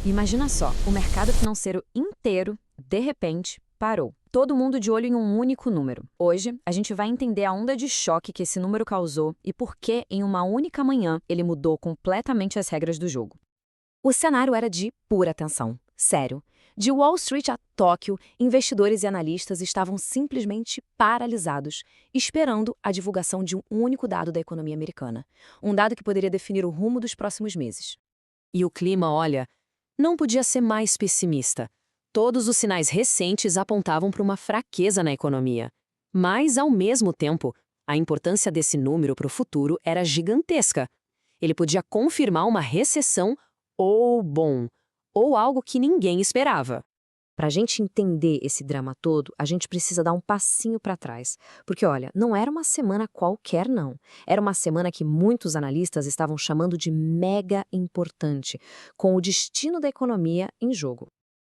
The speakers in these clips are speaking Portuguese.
Imagina só, o mercado financeiro inteiro, de repente, parou. Todo mundo de olho em um único número. Hoje, a gente vai entender a onda de choque que esse número causou e por que, em uma única manhã, ele mudou completamente as regras do jogo. O cenário era de pura tensão. Sério. De Wall Street a Tóquio, investidores e analistas estavam simplesmente paralisados, esperando a divulgação de um único dado da economia americana. Um dado que poderia definir o rumo dos próximos meses. E o clima, olha, não podia ser mais pessimista. Todos os sinais recentes apontavam para uma fraqueza na economia. Mas, ao mesmo tempo, a importância desse número para o futuro era gigantesca. Ele podia confirmar uma recessão ou algo que ninguém esperava. Para a gente entender esse drama todo, a gente precisa dar um passinho para trás. Porque, olha, não era uma semana qualquer, não. Era uma semana que muitos analistas estavam chamando de mega importante, com o destino da economia em jogo.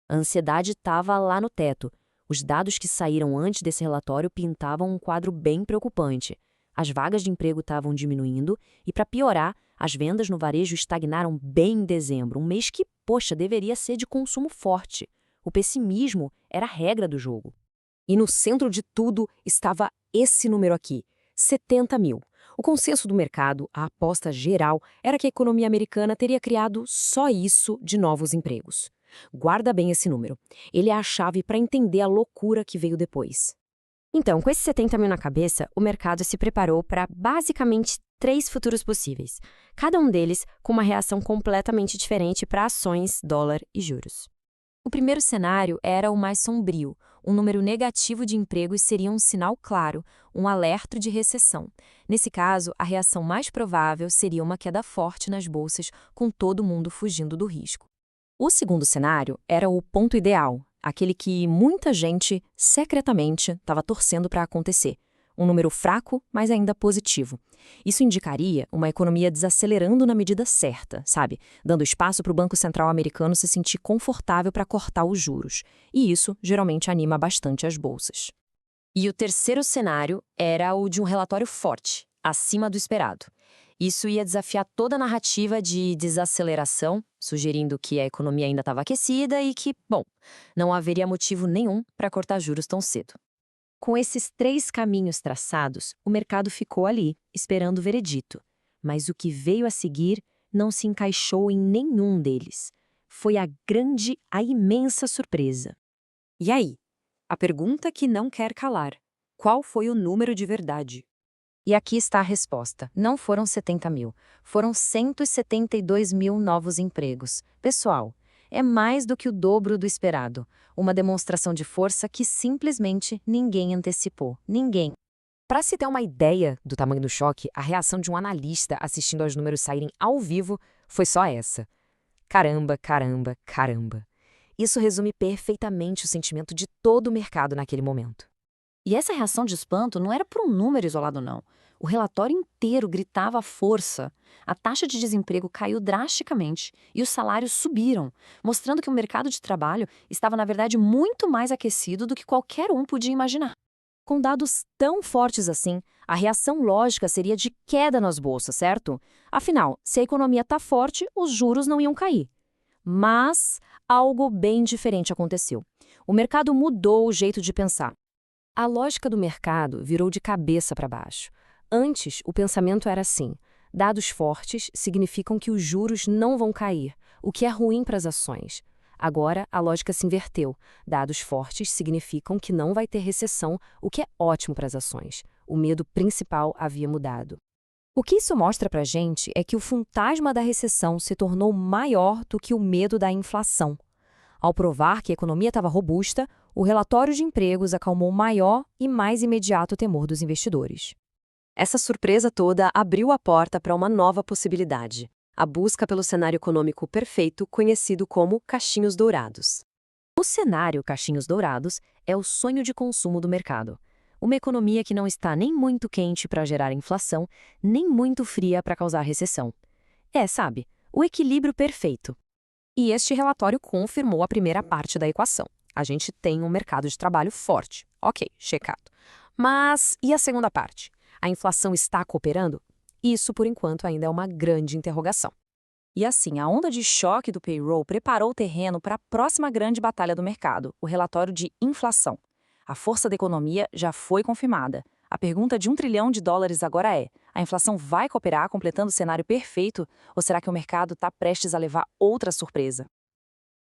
A ansiedade estava lá no teto. Os dados que saíram antes desse relatório pintavam um quadro bem preocupante. As vagas de emprego estavam diminuindo e, para piorar, as vendas no varejo estagnaram bem em dezembro, um mês que, poxa, deveria ser de consumo forte. O pessimismo era a regra do jogo. E no centro de tudo estava esse número aqui, 70 mil. O consenso do mercado, a aposta geral, era que a economia americana teria criado só isso de novos empregos. Guarda bem esse número. Ele é a chave para entender a loucura que veio depois. Então, com esses 70 mil na cabeça, o mercado se preparou para basicamente 3 futuros possíveis, cada um deles com uma reação completamente diferente para ações, dólar e juros. O primeiro cenário era o mais sombrio. Um número negativo de empregos seria um sinal claro, um alerta de recessão. Nesse caso, a reação mais provável seria uma queda forte nas bolsas, com todo mundo fugindo do risco. O segundo cenário era o ponto ideal, aquele que muita gente, secretamente, estava torcendo para acontecer. Um número fraco, mas ainda positivo. Isso indicaria uma economia desacelerando na medida certa, sabe? Dando espaço para o Banco Central americano se sentir confortável para cortar os juros. E isso geralmente anima bastante as bolsas. E o terceiro cenário era o de um relatório forte, acima do esperado. Isso ia desafiar toda a narrativa de desaceleração, sugerindo que a economia ainda estava aquecida e que, bom, não haveria motivo nenhum para cortar juros tão cedo. Com esses 3 caminhos traçados, o mercado ficou ali, esperando o veredito. Mas o que veio a seguir não se encaixou em nenhum deles. Foi a imensa surpresa. E aí? A pergunta que não quer calar. Qual foi o número de verdade? E aqui está a resposta. Não foram 70 mil. Foram 172 mil novos empregos. Pessoal, é mais do que o dobro do esperado. Uma demonstração de força que simplesmente ninguém antecipou. Ninguém. Para se ter uma ideia do tamanho do choque, a reação de um analista assistindo aos números saírem ao vivo foi só essa. Caramba, caramba, caramba. Isso resume perfeitamente o sentimento de todo o mercado naquele momento. E essa reação de espanto não era por um número isolado, não. O relatório inteiro gritava a força. A taxa de desemprego caiu drasticamente e os salários subiram, mostrando que o mercado de trabalho estava, na verdade, muito mais aquecido do que qualquer um podia imaginar. Com dados tão fortes assim, a reação lógica seria de queda nas bolsas, certo? Afinal, se a economia está forte, os juros não iam cair. Mas algo bem diferente aconteceu. O mercado mudou o jeito de pensar. A lógica do mercado virou de cabeça para baixo. Antes, o pensamento era assim: dados fortes significam que os juros não vão cair, o que é ruim para as ações. Agora, a lógica se inverteu. Dados fortes significam que não vai ter recessão, o que é ótimo para as ações. O medo principal havia mudado. O que isso mostra para a gente é que o fantasma da recessão se tornou maior do que o medo da inflação. Ao provar que a economia estava robusta, o relatório de empregos acalmou o maior e mais imediato temor dos investidores. Essa surpresa toda abriu a porta para uma nova possibilidade: a busca pelo cenário econômico perfeito, conhecido como caixinhos dourados. O cenário caixinhos dourados é o sonho de consumo do mercado. Uma economia que não está nem muito quente para gerar inflação, nem muito fria para causar recessão. Sabe, o equilíbrio perfeito. E este relatório confirmou a primeira parte da equação. A gente tem um mercado de trabalho forte. Ok, checado. Mas e a segunda parte? A inflação está cooperando? Isso, por enquanto, ainda é uma grande interrogação. E assim, a onda de choque do payroll preparou o terreno para a próxima grande batalha do mercado, o relatório de inflação. A força da economia já foi confirmada. A pergunta de US$ 1 trilhão agora é: a inflação vai cooperar completando o cenário perfeito ou será que o mercado está prestes a levar outra surpresa?